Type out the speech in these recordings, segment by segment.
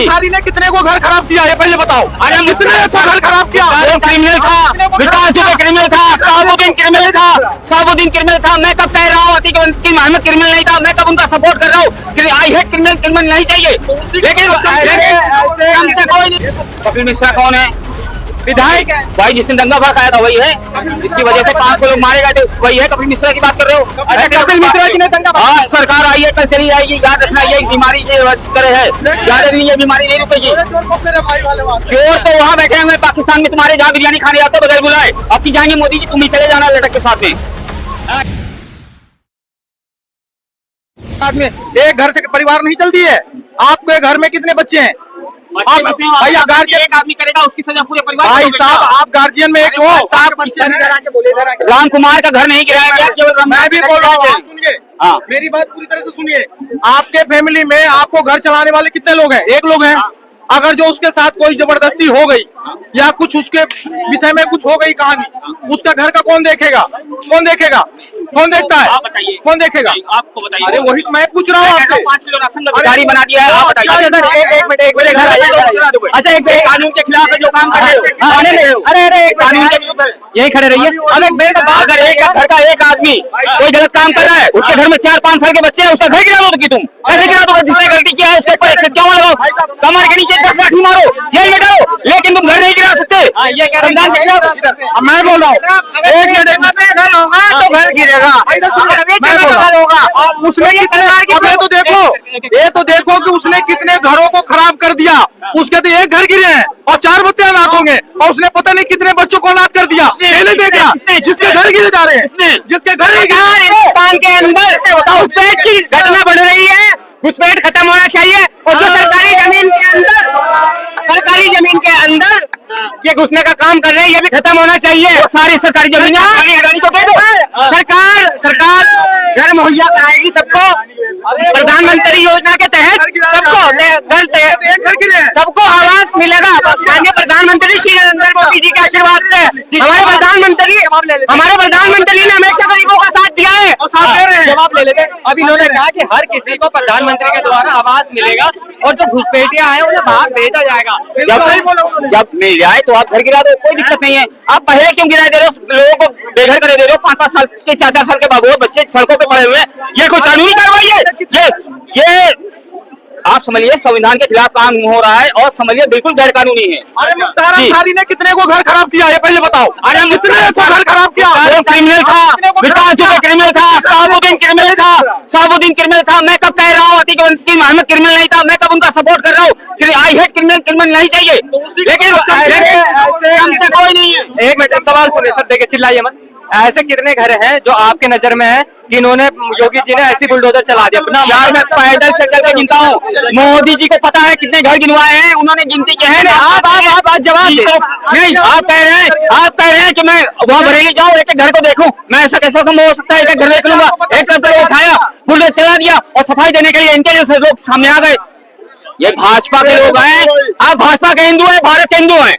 सारी ने कितने को घर खराब किया है पहले बताओ। कितने को घर खराब किया? क्रिमिनल था, विकास दुबे क्रिमिनल था, साबुद्दीन क्रिमिनल था, साबुद्दीन क्रिमिनल था। मैं कब कह रहा हूँ अतीक मोहम्मद क्रिमिनल नहीं था? मैं कब उनका सपोर्ट कर रहा हूँ? आई हेट क्रिमिनल, क्रिमिनल नहीं चाहिए। लेकिन हमसे कोई नहीं। कपिल मिश्रा कौन है? विधायक है भाई, जिसने दंगा भड़काया था वही है, जिसकी वजह से 500 लोग मारे गए थे वही है। कपिल मिश्रा की बात कर रहे हो? कपिल मिश्रा जी ने दंगा भड़काया। आज सरकार आई है, कल चली जाएगी, याद रखना। ये बीमारी की तरह है, ज्यादा दिन ये बीमारी नहीं रुकेगी। चोर तो वहाँ बैठे हुए पाकिस्तान में तुम्हारे, जहाँ बिरयानी खाने जाते बगैर बुलाए। अब की जाएंगे मोदी जी, तुम भी चले जाना लटक के साथ में। एक घर से परिवार नहीं चलती है। आपके घर में कितने बच्चे हैं? भैया गार्जियन एक आदमी करेगा उसकी सजा पूरे परिवार। भाई साहब आप गार्जियन में एक हो। राम कुमार का घर नहीं गिराया गया। मैं भी बोल रहा हूँ, सुनिए मेरी बात पूरी तरह से सुनिए। आपके फैमिली में आपको घर चलाने वाले कितने लोग हैं? एक लोग हैं। अगर जो उसके साथ कोई जबरदस्ती हो गई या कुछ उसके विषय में कुछ हो गई कहानी, उसका घर का कौन देखेगा? कौन देखेगा? कौन देखता है? कौन देखेगा? आपको बताइए। अरे वही तो मैं पूछ रहा हूँ आपसे। 5 किलो राशन का भिखारी बना दिया है। आप बताइए। अच्छा एक कानून के खिलाफ जो काम कर रहे हो, अरे कानून के यही खड़े रहिए। अगर एक घर का एक आदमी कोई गलत काम कर रहा है, उसके घर में 4-5 साल के बच्चे हैं, उसका घर गिरा दोगे तुम? कैसे गिरा दोगे? जिसने गलती किया है उसके ऊपर क्यों लगाओ? कमर के नीचे 10 लाठी मारो, जेल में डालो, लेकिन तुम घर नहीं गिरा सकते। मैं बोल रहा हूँ एक मिनट तो घर गिरेगा। मैं बोल रहा हूँ उसने कितने, तो देखो ये तो देखो कि उसने कितने घरों को खराब कर दिया। उसके तो एक घर गिरे हैं और 4 बच्चे अनाथ होंगे, और उसने पता नहीं कितने बच्चों को अनाथ कर दिया। नहीं देख रहा जिसके घर गिरे जा रहे हैं, जिसके घर हिंदुस्तान के अंदर घुसपैठ की घटना बढ़ रही है। घुसपैठ खत्म होना चाहिए, और जो सरकारी जमीन के अंदर ये घुसने का काम कर रहे हैं, ये भी खत्म होना चाहिए। सारी सरकारी जमीन को दे दो। सरकार घर मुहैया कराएगी सबको। प्रधानमंत्री योजना के तहत सबको आवास मिलेगा। माननीय प्रधानमंत्री श्री नरेंद्र मोदी जी के आशीर्वाद से हमारे प्रधानमंत्री ने हमेशा गरीबों का साथ दिया है। जवाब ले लेते। अब इन्होंने कहा कि हर किसी को प्रधानमंत्री के द्वारा आवास मिलेगा, और जो घुसपैठियां हैं उन्हें बाहर भेजा जाएगा। जब मिल जाए तो आप घर गिरा दो, कोई दिक्कत नहीं है। आप पहले क्यों गिरा दे रहे हो? लोगों को बेघर करे दे रहे हो। 5-5 साल के 4-4 साल के बाबू बच्चे सड़कों पे पड़े हुए हैं। ये कोई कानूनी कार्रवाई है? ये आप समझिए संविधान के खिलाफ काम हो रहा है, और समझिए बिल्कुल गैर कानूनी है। अरे मुख्तार अंसारी ने कितने को घर खराब किया है पहले बताओ। कितने को घर खराब किया? क्रिमिनल था, विकास दुबे क्रिमिनल था, साबुद्दीन क्रिमिनल था, साबुद्दीन क्रिमिनल था। मैं कब कह रहा हूँ अतीक मोहम्मद क्रिमिनल नहीं था? मैं कब उनका सपोर्ट कर रहा हूँ? आई हेट क्रिमिनल, क्रिमिनल नहीं चाहिए। लेकिन हमसे कोई नहीं है। एक मिनट सवाल सुनिए सर, देखिए चिल्लाइए मत। ऐसे कितने घर हैं जो आपके नजर में है कि इन्होंने योगी जी ने ऐसी बुलडोजर चला दिया अपना? यार मैं पैदल चल के गिनता हूँ। मोदी जी को पता है कितने घर गिनवाए हैं, उन्होंने गिनती की है। आप जवाब नहीं, आप कह रहे हैं कि मैं वहाँ बरेली जाऊँ एक घर को देखूं? मैं ऐसा कैसे संभव हो सकता है? एक घर देख लूंगा। एक घर उठाया, बुलडोजर चला दिया, और सफाई देने के लिए इंटेलिजेंस लोग सामने आ गए। ये भाजपा के लोग हैं। आप भाजपा के हिंदू हैं, भारत के हिंदू हैं।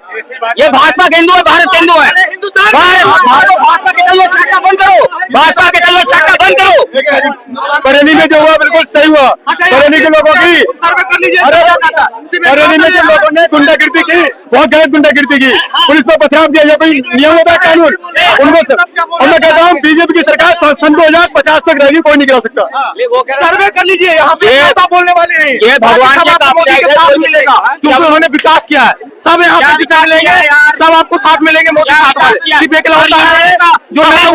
ये भाजपा के हिंदू है, भारत के हिंदू है। भाजपा के तलवार शाखा बंद करो, भाजपा के तलवार शाखा बंद करो। बरेली में जो हुआ बिल्कुल सही हुआ। बरेली के लोगों की, बरेली में जो लोगों ने गुंडागिर्दी की, बहुत गलत गुंडागिर्दी की, पुलिस पर पथराव दिया। ये कोई नियम होता है कानून? उनको मैं कहता हूँ बीजेपी की सरकार सन 2050 तक रहेगी, कोई नहीं गिरा सकता। सर्वे कर लीजिए, यहाँ पे बोलने वाले हैं। ये भगवान मोदी के साथ मिलेगा क्योंकि उन्होंने विकास किया है। सब यहाँ पे जितना मिलेंगे, सब आपको साथ मिलेंगे मोदी साथ वाले। सिर्फ एक लौटा है जो नहीं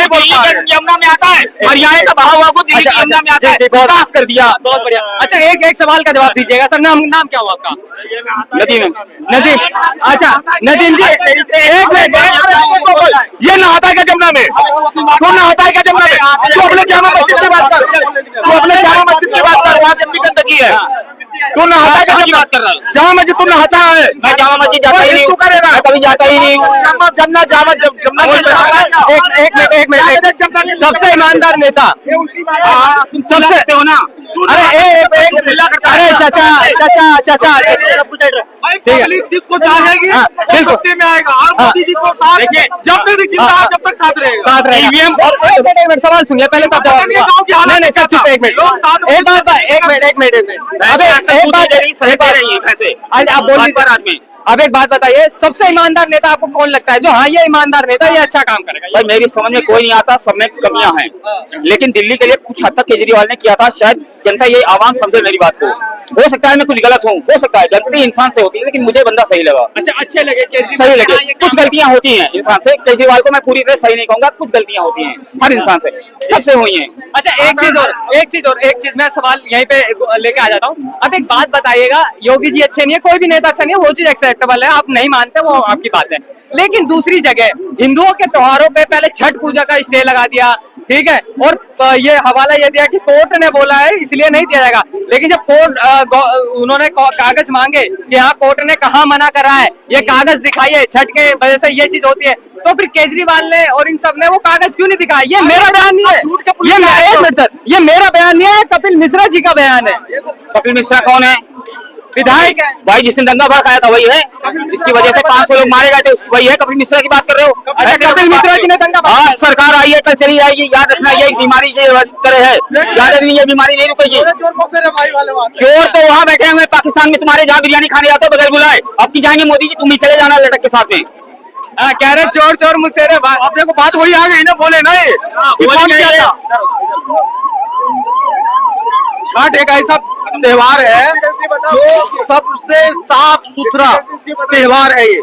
बोलता है। यमुना में आता है, हरियाणा का बहा हुआ दिल्ली की यमुना में आता है। विकास कर दिया, बहुत बढ़िया। अच्छा एक सवाल का जवाब दीजिएगा सर। नाम क्या हुआ आपका? नदीम। अच्छा नदीम जी, एक मिनट। ये नहाता है क्या जमुना में? तू नहाता है क्या जमुना में? तू अपने जामा मस्जिद से बात कर, तू अपने जामा मस्जिद से बात कर। वहाँ कितनी गंदगी है? तू नहाता है क्या? बात कर रहा हूँ। जामा मस्जिद तू नहाता है? मैं जामा मस्जिद जाता ही नहीं, कभी जाता ही नहीं। एक मिनट। सबसे ईमानदार नेता, सबसे हो ना। अरे चाचा जिसको चाहेगी सत्ते में आएगा, और मोदी जी को साथ जब तक जिंदा है जब तक साथ रहेगा। सवाल सुनिए पहले, तब जवाब। नहीं सर चुप, एक मिनट। एक बात आज आप बोल दीजिए आदमी। अब एक बात बताइए, सबसे ईमानदार नेता आपको कौन लगता है जो हाँ ये ईमानदार नेता ये अच्छा काम करेगा? भाई मेरी समझ में कोई नहीं आता, सब में कमियां हैं, लेकिन दिल्ली के लिए कुछ हद तक केजरीवाल ने किया था, शायद जनता ये आवाम समझे मेरी बात को। हो सकता है मैं कुछ गलत हूँ, हो सकता है, गलती इंसान से होती है, लेकिन मुझे बंदा सही लगा। अच्छा, अच्छे लगे सही लगे, कुछ गलतियां होती हैं इंसान से, केजरीवाल को मैं पूरी तरह सही नहीं कहूंगा, कुछ गलतियां होती हैं हर इंसान से, सबसे हुई हैं। अच्छा, एक चीज मैं सवाल यहीं पे लेके आ जाता हूँ। अब एक बात बताइएगा, योगी जी अच्छे नहीं है, कोई भी नेता अच्छा नहीं है, वो चीज एक्सेप्टेबल है, आप नहीं मानते वो आपकी बात है, लेकिन दूसरी जगह हिंदुओं के त्योहारों पे पहले छठ पूजा का स्टे लगा दिया, ठीक है, और ये हवाला ये दिया कि कोर्ट ने बोला है इसलिए नहीं दिया जाएगा, लेकिन जब कोर्ट उन्होंने कागज मांगे कि हाँ कोर्ट ने कहाँ मना करा है, ये कागज दिखाइए, छठ के वजह से ये चीज होती है, तो फिर केजरीवाल ने और इन सब ने वो कागज क्यों नहीं दिखाया? ये मेरा बयान नहीं है, ये मेरा बयान नहीं है, कपिल मिश्रा जी का बयान है। कपिल मिश्रा कौन है? विधायक है भाई जिसने दंगा भड़काया था वही है, जिसकी वजह से 500 लोग मारे गए थे, वही है। कपिल मिश्रा की बात कर रहे हो? कपिल मिश्रा जी ने दंगा हाँ, सरकार आई है कल चली जाएगी, याद रखना, ये एक बीमारी की तरह है, याद रखना, ये बीमारी नहीं रुकेगी। चोर तो वहाँ बैठे हुए पाकिस्तान में तुम्हारे, जहाँ बिरयानी खाने जाते हो बगैर बुलाए, अब की जाएंगे मोदी जी, तुम ही चले जाना लटक के साथ में। कह रहे चोर चोर मुसेरे। अब देखो बात वही आ गई ना, बोले ना ये कि कौन किया था। छठ एक ऐसा त्योहार है जो सबसे साफ सुथरा त्योहार है, ये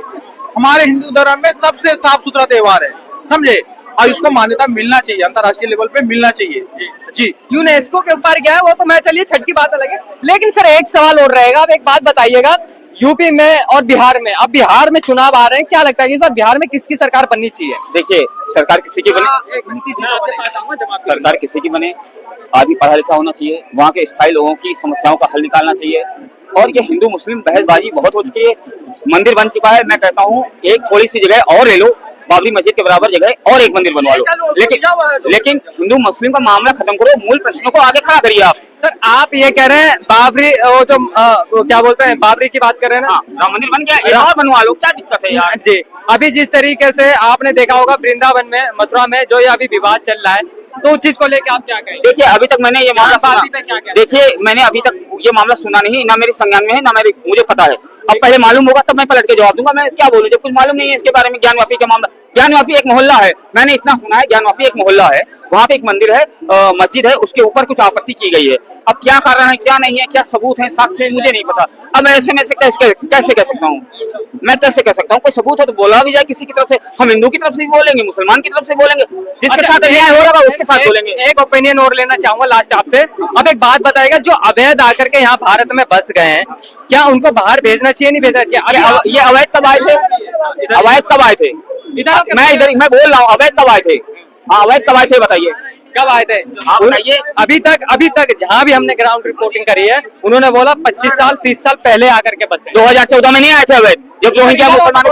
हमारे हिंदू धर्म में सबसे साफ सुथरा त्योहार है, समझे, और इसको मान्यता मिलना चाहिए, अंतर्राष्ट्रीय लेवल पे मिलना चाहिए जी। यूनेस्को के ऊपर गया है वो तो मैं, चलिए छठ की बात अलग है, लेकिन सर एक सवाल और रहेगा। अब एक बात बताइएगा, यूपी में और बिहार में, अब बिहार में चुनाव आ रहे हैं, क्या लगता है कि इस बार बिहार में किसकी सरकार बननी चाहिए? देखिए, सरकार किसी की बने, सरकार किसी की बने, आदमी पढ़ा लिखा होना चाहिए, वहाँ के स्थायी लोगों की समस्याओं का हल निकालना चाहिए, और ये हिंदू मुस्लिम बहसबाजी बहुत हो चुकी है, मंदिर बन चुका है। मैं कहता हूँ एक थोड़ी सी जगह और ले लो, बाबरी मस्जिद के बराबर जगह और एक मंदिर बनवा लो, लेकिन हिंदू मुस्लिम का मामला खत्म करो, मूल प्रश्नों को आगे खड़ा करिए आप। सर आप ये कह रहे हैं बाबरी, वो जो वो क्या बोलते हैं, बाबरी की बात कर रहे हैं ना? राम मंदिर बन गया, और बनवा लो, क्या दिक्कत है यार? जी, अभी जिस तरीके से आपने देखा होगा वृंदावन में, मथुरा में जो ये अभी विवाद चल रहा है, तो उस चीज को लेके आप क्या कहेंगे? देखिए, अभी तक मैंने ये मामला बाबरी पे क्या कहते हैं? देखिए, मैंने अभी तक ये मामला सुना नहीं, ना मेरे संज्ञान में है, ना मुझे पता है। अब पहले मालूम होगा तब मैं पलट के जवाब दूंगा, मैं क्या बोलूं जब कुछ मालूम नहीं है इसके बारे में। ज्ञानवापी का मामला, ज्ञानवापी एक मोहल्ला है, मैंने इतना सुना है, ज्ञानवापी एक मोहल्ला है, वहाँ पे एक मंदिर है, मस्जिद है, उसके ऊपर कुछ आपत्ति की गई है। अब क्या कारण है, क्या नहीं है, क्या सबूत है, साक्ष्य मुझे नहीं पता। अब ऐसे में से कैसे कह सकता हूँ मैं, कैसे कह सकता हूँ? कोई सबूत है तो बोला भी जाए किसी की तरफ से, हम हिंदू की तरफ से भी बोलेंगे, मुसलमान की तरफ से बोलेंगे, जिसके साथ अन्याय हो रहा है उसके साथ बोलेंगे। एक ओपिनियन और लेना चाहूंगा लास्ट आपसे। अब एक बात बताएगा, जो अवैध आकर के यहाँ भारत में बस गए हैं, क्या उनको बाहर भेजना चाहिए, नहीं भेजना चाहिए? ये अवैध कब आए थे? अवैध कब आए थे? मैं बोल रहा हूँ, अवैध कब आए थे? हाँ, अवैध कब आए थे बताइए, कब आए थे? अभी तक जहाँ भी हमने ग्राउंड रिपोर्टिंग करी है, उन्होंने बोला 25 साल 30 साल पहले आकर के बसे। 2014 में नहीं आए थे अवैध? जब रोहिंग्या मुसलमान,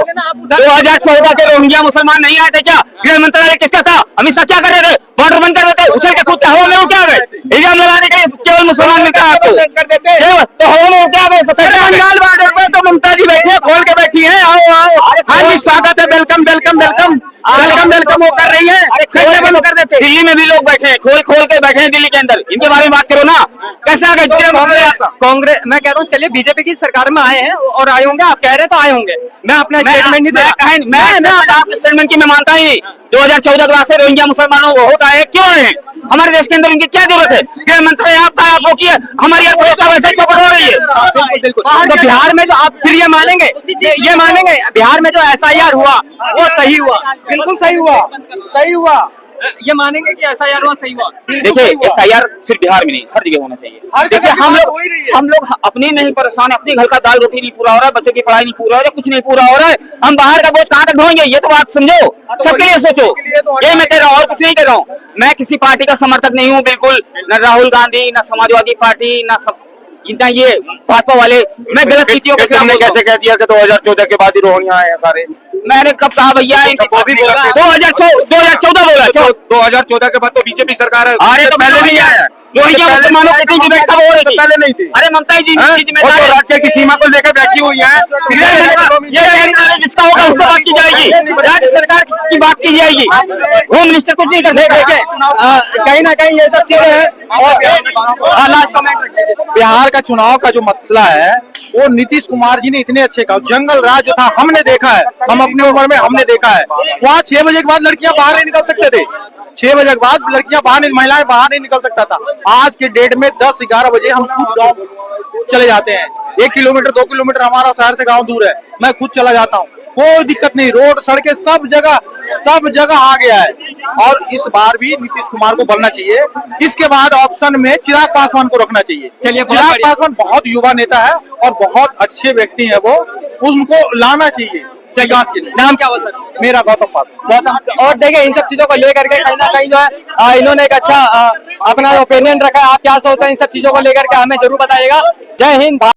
2014 के रोहिंग्या मुसलमान नहीं आए थे क्या? गृह मंत्रालय किसका था? अमित शाह क्या कर रहे थे? बॉर्डर बंद कर रहे थे, उछल के कूदते हवा में वो क्या गए? इल्जाम लगाने के लिए केवल मुसलमान मिलता है आपको, तो हवा में वो क्या गए? बंगाल बॉर्डर पे तो ममता जी बैठी है, खोल के बैठी है, आओ आओ, हाँ जी स्वागत है, welcome welcome welcome welcome welcome वो कर रही है, कैसे बंद कर देते? दिल्ली में भी लोग बैठे हैं, खोल के बैठे हैं दिल्ली के अंदर, इनके बारे में बात करो ना, कैसे आ गए? कांग्रेस, मैं कहता हूँ चलिए बीजेपी की सरकार में आए हैं और आए होंगे, आप कह रहे तो आए होंगे, मैं अपना स्टेटमेंट नहीं दे, मैं आपके स्टेटमेंट की मैं मानता ही नहीं। 2014 के बाद से रोहिंग्या मुसलमानों को होता है, क्यों आए हैं हमारे देश के अंदर? इनकी क्या जरूरत है? गृह मंत्री आपका, आप वो किया, हमारी अर्थव्यवस्था वैसे चौपट हो रही है। बिल्कुल। तो बिहार में जो आप फिर ये मानेंगे बिहार में जो SIR हुआ वो सही हुआ? बिल्कुल सही हुआ, सही हुआ, ये मानेंगे कि SIR हुआ सही हुआ? देखिए, SIR सिर्फ बिहार में नहीं, हर जगह होना चाहिए। देखिए, हम लोग अपने में ही परेशान है, अपने घर का दाल रोटी नहीं पूरा हो रहा है, बच्चों की पढ़ाई नहीं पूरा हो रहा है, कुछ नहीं पूरा हो रहा है, हम बाहर का बोझ कहाँ तक ढोएंगे? ये तो बात समझो, सबके लिए सोचो, ये मैं कह रहा हूँ और कुछ नहीं कह रहा हूँ। मैं किसी पार्टी का समर्थक नहीं हूँ, बिल्कुल, न राहुल गांधी, न समाजवादी पार्टी, न इतना ये भाजपा वाले, मैं गलत नीतियों के खिलाफ। कैसे कह दिया कि 2014 के बाद ही रोहिंग्या आए हैं सारे? मैंने कब कहा भैया? 2014 बोला, 2014 के बाद तो बीजेपी सरकार है। अरे तो पहले नहीं आया, रोहिंग्या मुसलमानों की व्यवस्था हो रही थी, पहले नहीं थी। अरे ममता जी राज्य की सीमा को लेकर बैठी हुई है, ये जिसका होगा उससे बात की जाएगी, राज्य सरकार की बात की जाएगी, होम मिनिस्टर कुछ नहीं कर सकते। कहीं ना कहीं ये सब चीजें हैं। लास्ट कमेंट बिहार का चुनाव का जो मसला है वो नीतीश कुमार जी ने इतने अच्छे कहा। जंगल राज जो था हमने देखा है, हम अपनी उम्र में हमने देखा है। वहाँ 6 बजे के बाद लड़कियां बाहर नहीं निकल सकते थे। 6 बजे के बाद लड़कियां बाहर नहीं, महिलाएं बाहर नहीं निकल सकता था। आज के डेट में 10-11 बजे हम खुद गाँव चले जाते हैं। 1 किलोमीटर 2 किलोमीटर हमारा शहर से गाँव दूर है, मैं खुद चला जाता हूँ, कोई दिक्कत नहीं। रोड सड़कें सब जगह आ गया है। और इस बार भी नीतीश कुमार को बोलना चाहिए। इसके बाद ऑप्शन में चिराग पासवान को रखना चाहिए। चलिए, बहुत चिराग बढ़िया। पासवान बहुत युवा नेता है और बहुत अच्छे व्यक्ति हैं वो, उनको लाना चाहिए विकास के लिए। नाम क्या हुआ सर? मेरा गौतम पासवान। और देखिए इन सब चीजों को लेकर के कहीं ना कहीं जो है इन्होंने एक अच्छा अपना ओपिनियन रखा है। आप क्या सोचते हैं इन सब चीजों को लेकर के हमें जरूर बताइएगा। जय हिंद।